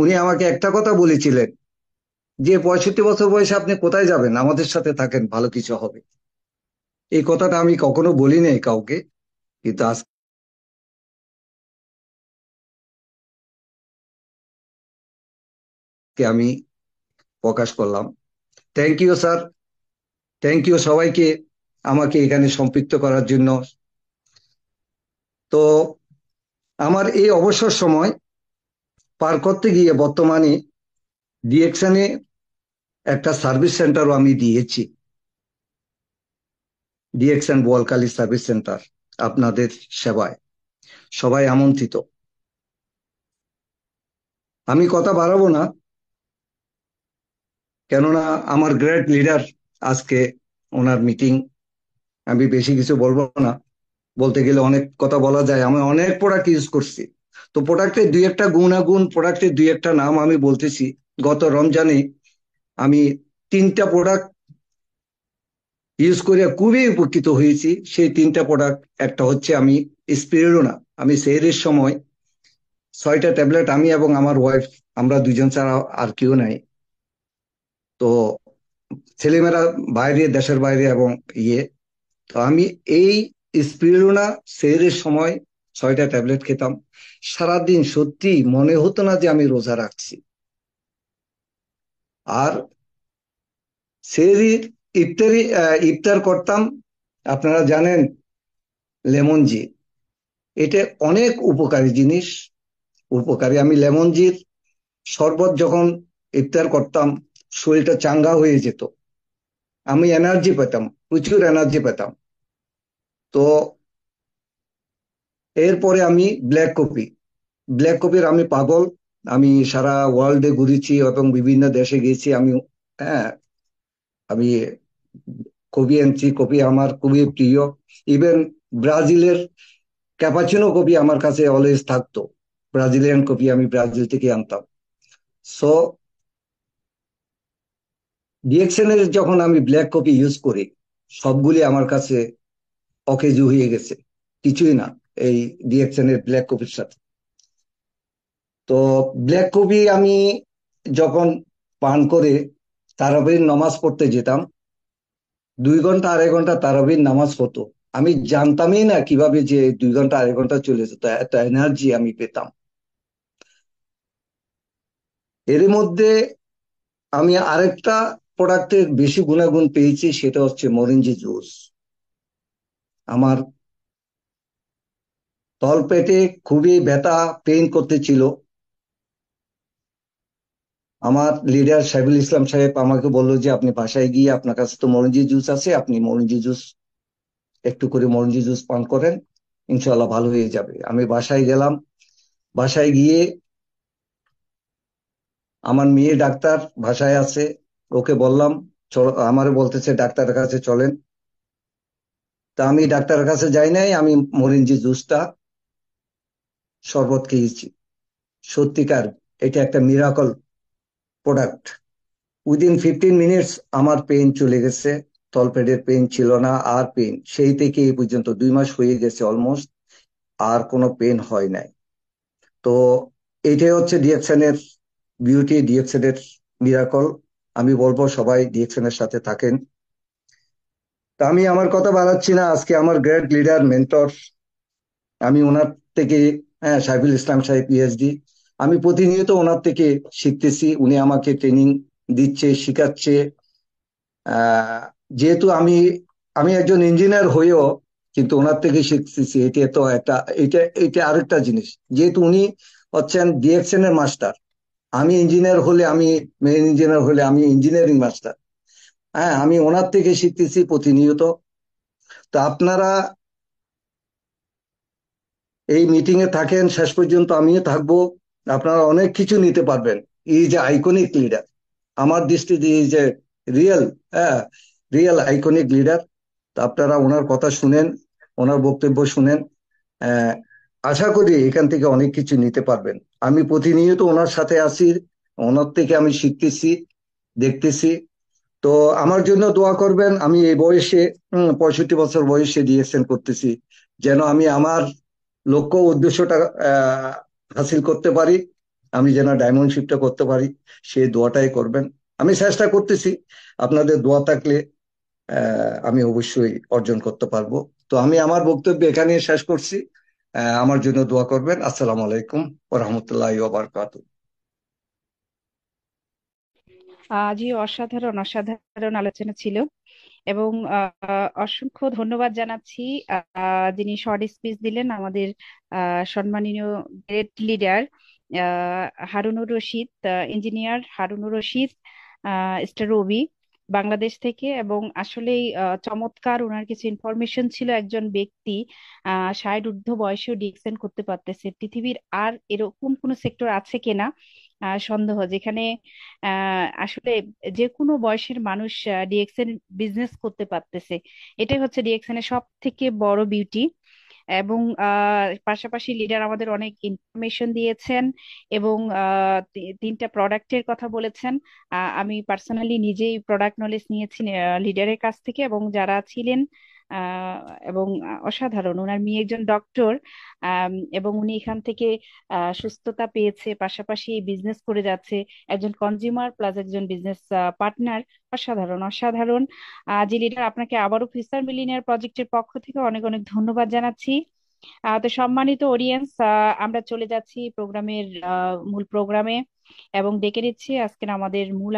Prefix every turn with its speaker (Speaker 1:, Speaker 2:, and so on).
Speaker 1: উনি আমাকে একটা কথা বলেছিলেন যে 65 বছর বয়সে আপনি কোথায় যাবেন, আমাদের সাথে থাকেন, ভালো কিছু হবে। এই কথাটা আমি কখনো বলি নাই কাউকে, কিন্তু আজকে আমি প্রকাশ করলাম। Thank you sir, thank you সবাইকে আমাকে এখানে সম্পৃক্ত করার জন্য। তো আমার এই অবসর সময় পার করতে গিয়ে বর্তমানে ডিএকশনে একটা সার্ভিস সেন্টারও আমি দিয়েছি, ডিএকশন বোয়ালখালী সার্ভিস সেন্টার, আপনাদের সেবায় সবাই আমন্ত্রিত। আমি কথা বাড়াবো না, কেননা আমার গ্রেট লিডার আজকে, ওনার মিটিং, আমি বেশি কিছু বলবো না। বলতে গেলে অনেক কথা বলা যায়, আমি অনেক প্রোডাক্ট ইউজ করছি। তো প্রোডাক্টের দুই একটা গুণাগুণ, প্রোডাক্টের দুই একটা নাম আমি বলতেছি। গত রমজানে আমি 3টা প্রোডাক্ট ইউজ করে খুবই উপকৃত হয়েছি। সেই 3টা প্রোডাক্ট, একটা হচ্ছে আমি স্পিরুলিনা, আমি সেহরির সময় 6টা ট্যাবলেট, আমি এবং আমার ওয়াইফ, আমরা দুজন ছাড়া আর কেউ নাই। তো ছেলেমেয়েরা বাইরে, দেশের বাইরে এবং ইয়ে, তো আমি এই স্পিরুলিনা সেহরির সময় 6টা ট্যাবলেট খেতাম। সারাদিন সত্যি মনে হতো না যে আমি রোজা রাখছি। আর সেহরির ইফতার করতাম, আপনারা জানেন, লেমন জি, এটা অনেক উপকারী জিনিস, উপকারী। আমি লেমন জির শরবত যখন ইফতার করতাম, শরীরটা চাঙ্গা হয়ে যেত, আমি এনার্জি পেতাম, প্রচুর এনার্জি পেতাম। তো এরপরে আমি ব্ল্যাক কপির আমি পাগল। আমি সারা ওয়ার্ল্ডে ঘুরেছি এবং বিভিন্ন দেশে গেছি আমি। হ্যাঁ, আমি কফি আনছি, কফি আমার খুবই প্রিয়। ইভেন ব্রাজিলের ক্যাপাচিনো কফি আমার কাছে অলওয়েজ থাকতো। ব্রাজিলিয়ান কফি আমি ব্রাজিল থেকে আনতাম। সো ডিএক্সএন এর যখন আমি ব্ল্যাক কফি ইউজ করি, সবগুলি আমার কাছে অকেজো হয়ে গেছে, কিছুই না এই ডিএক্সএন এর ব্ল্যাক কফির সাথে। তো ব্ল্যাক কফি আমি যখন পান করে তারাবির নামাজ পড়তে যেতাম, 2 ঘন্টা 2.5 ঘন্টা তারাবির নামাজ হতো। আমি জানতামই না কিভাবে যে 2 ঘন্টা 2.5 ঘন্টা চলে যেত, এত এনার্জি আমি পেতাম। এর মধ্যে আমি আরেকটা প্রোডাক্টের বেশি গুণাগুণ পেয়েছি, সেটা হচ্ছে মরিঞ্জি জুস। আমার তলপেটে খুবই ব্যথা, পেইন করতেছিল। আমার লিডার সাইফুল ইসলাম সাহেব আমাকে বললো যে আপনি বাসায় গিয়ে, আপনার কাছে তো মরিঞ্জি জুস আছে, আপনি মরিঞ্জি জুস, একটু করে মরিঞ্জি জুস পান করেন, ইনশাল্লাহ ভালো হয়ে যাবে। আমি বাসায় গেলাম। বাসায় গিয়ে আমার মেয়ে ডাক্তার বাসায় আছে, ওকে বললাম, চলো, আমারে বলতেছে ডাক্তারের কাছে চলেন। তা আমি ডাক্তারের কাছে যাই নাই, আমি মরিঞ্জি জুসটা শরবত খেয়েছি। সত্যিকার, এটা একটা মিরাকল প্রোডাক্ট। উইদিন 15 মিনিটস আমার পেইন চলে গেছে। তলপেটের পেইন ছিল না আর, পেইন সেই থেকে এই পর্যন্ত 2 মাস হয়ে গেছে অলমোস্ট, আর কোনো পেইন হয় নাই। তো এইটাই হচ্ছে ডিএক্সএন এর বিউটি, ডিএক্সএন এর মিরাকল। আমি বলবো সবাই ডিএক্সএন এর সাথে থাকেন। তা আমি আমার কথা বাড়াচ্ছি না। আজকে আমার গ্রেট লিডার, মেন্টর, আমি ওনার থেকে, হ্যাঁ, সাইফুল ইসলাম সাহেব পিএইচডি, আমি প্রতিনিয়ত ওনার থেকে শিখতেছি। উনি আমাকে ট্রেনিং দিচ্ছে, শিখাচ্ছে। আহ, যেহেতু আমি আমি একজন ইঞ্জিনিয়ার হয়েও কিন্তু ওনার থেকে শিখতেছি, এটা তো একটা, এটা এটা আরেকটা জিনিস। যেহেতু উনি হচ্ছেন ডিএক্সএন এর মাস্টার, আমি ইঞ্জিনিয়ার হলে, আমি মেইন ইঞ্জিনিয়ার হলে আমি ইঞ্জিনিয়ারিং মাস্টার। হ্যাঁ, আমি ওনার থেকে শিখতেছি প্রতিনিয়ত। তো আপনারা এই মিটিং এ থাকেন, শেষ পর্যন্ত আমিও থাকবো। আপনারা অনেক কিছু নিতে পারবেন। এই যে আইকনিক লিডার, আমার দৃষ্টিতে এই যে রিয়েল, হ্যাঁ, রিয়েল আইকনিক লিডার। তো আপনারা ওনার কথা শুনেন, ওনার বক্তব্য শুনেন। আহ, আশা করি এখান থেকে অনেক কিছু নিতে পারবেন। আমি প্রতিনিয়ত ওনার সাথে আছি, ওনার থেকে আমি শিখতেছি, দেখতেছি। তো আমার জন্য দোয়া করবেন। আমি এই বয়সে, 65 বছর বয়সে ডিএসএন করতেছি, যেন আমি আমার লক্ষ্য উদ্দেশ্যটা হাসিল করতে পারি। আমি যেন ডায়মন্ড শিপটা করতে পারি, সেই দোয়াটাই করবেন। আমি চেষ্টা করতেছি, আপনাদের দোয়া থাকলে আমি অবশ্যই অর্জন করতে পারবো। তো আমি আমার বক্তব্য এখানে শেষ করছি। আমার জন্য দোয়া করবেন। আসসালামু আলাইকুম ওয়া রাহমাতুল্লাহি ওয়া বারাকাতুহু।
Speaker 2: জি, অসাধারণ অসাধারণ আলোচনা ছিল। এবং অসংখ্য ধন্যবাদ জানাচ্ছি যিনি শর্ট স্পিচ দিলেন, আমাদের সম্মানীয় great leader Harunur Rashid, engineer Harunur Rashid, star Robi, Bangladesh থেকে। এবং আসলেই চমৎকার, ওনার কিছু ইনফরমেশন ছিল। একজন ব্যক্তি 60 ঊর্ধ্ব বয়সেও ডিএক্সএন করতে পারতেছে, পৃথিবীর আর এরকম কোন সেক্টর আছে কিনা সন্দেহ, যেখানে আসলে যে কোনো বয়সের মানুষ ডিএক্সএন বিজনেস করতে পারতেছে। এটাই হচ্ছে ডিএক্সএন এর সব থেকে বড় বিউটি। এবং পাশাপাশি লিডার আমাদের অনেক ইনফরমেশন দিয়েছেন, এবং তিনটা প্রোডাক্টের কথা বলেছেন। আমি পার্সোনালি নিজেই প্রোডাক্ট নলেজ নিয়েছি লিডারের কাছ থেকে, এবং যারা ছিলেন আহ, এবং অসাধারণ। ওনার মেয়ে একজন ডক্টর, এবং উনি এখান থেকে সুস্থতা পেয়েছে, পাশাপাশি বিজনেস করে যাচ্ছে, একজন কনজিউমার প্লাস একজন বিজনেস পার্টনার। অসাধারণ অসাধারণ। জি লিডার, আপনাকে আবারও ফিউচার মিলিনিয়ার প্রজেক্টের পক্ষ থেকে অনেক অনেক ধন্যবাদ জানাচ্ছি। তো সম্মানিত অডিয়েন্স, আমরা চলে যাচ্ছি প্রোগ্রামের মূল প্রোগ্রামে, এবং ডেকে নিচ্ছি আজকের আমাদের মূল